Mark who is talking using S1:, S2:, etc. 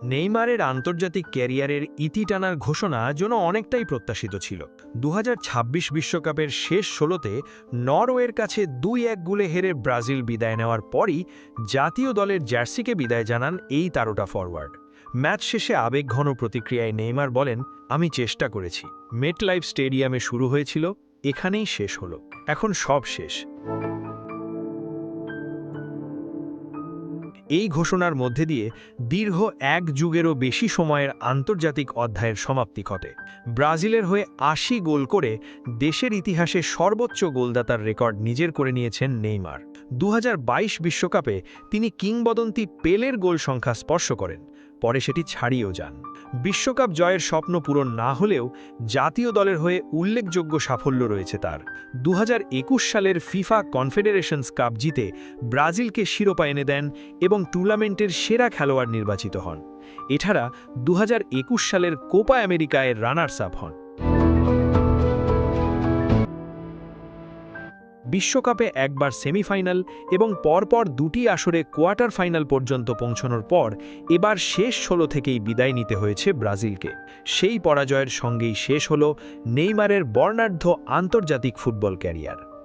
S1: নেইমারের আন্তর্জাতিক ক্যারিয়ারের ইতি টানার ঘোষণা যেন অনেকটাই প্রত্যাশিত ছিল। ২০২৬ বিশ্বকাপের শেষ ১৬তে নরওয়ের কাছে ২-১ গোলে হেরে ব্রাজিল বিদায় নেওয়ার পরই জাতীয় দলের জার্সিকে বিদায় জানান এই তারকা ফরওয়ার্ড। ম্যাচ শেষে আবেগঘন প্রতিক্রিয়ায় নেইমার বলেন, আমি চেষ্টা করেছি। মেটলাইফ স্টেডিয়ামে শুরু হয়েছিল, এখানেই শেষ হলো। এখন সব শেষ। এই ঘোষণার মধ্যে দিয়ে দীর্ঘ ১ যুগেরও বেশি সময়ের আন্তর্জাতিক অধ্যায়ের সমাপ্তি ঘটে। ব্রাজিলের হয়ে ৮০ গোল করে দেশের ইতিহাসে সর্বোচ্চ গোলদাতার রেকর্ড নিজের করে নিয়েছেন নেইমার। ২০২২ বিশ্বকাপে তিনি কিংবদন্তি পেলের গোল সংখ্যা স্পর্শ করেন, পরে সেটি ছাড়িয়েও যান। বিশ্বকাপ জয়ের স্বপ্ন পূরণ না হলেও জাতীয় দলের হয়ে উল্লেখযোগ্য সাফল্য রয়েছে তার। ২০২১ সালের ফিফা কনফেডারেশনস কাপ জিতে ব্রাজিলকে শিরোপা এনে দেন এবং টুর্নামেন্টের সেরা খেলোয়াড় নির্বাচিত হন। এছাড়া ২০২১ সালের কোপা আমেরিকায় রানার্স আপ হন। বিশ্বকাপে একবার সেমিফাইনাল এবং পরপর দুটি আসরে কোয়ার্টার ফাইনাল পর্যন্ত পৌঁছানোর পর এবার শেষ ১৬ থেকেই বিদায় নিতে হয়েছে ব্রাজিলকে। সেই পরাজয়ের সঙ্গেই শেষ হল নেইমারের বর্ণাঢ্য আন্তর্জাতিক ফুটবল ক্যারিয়ার।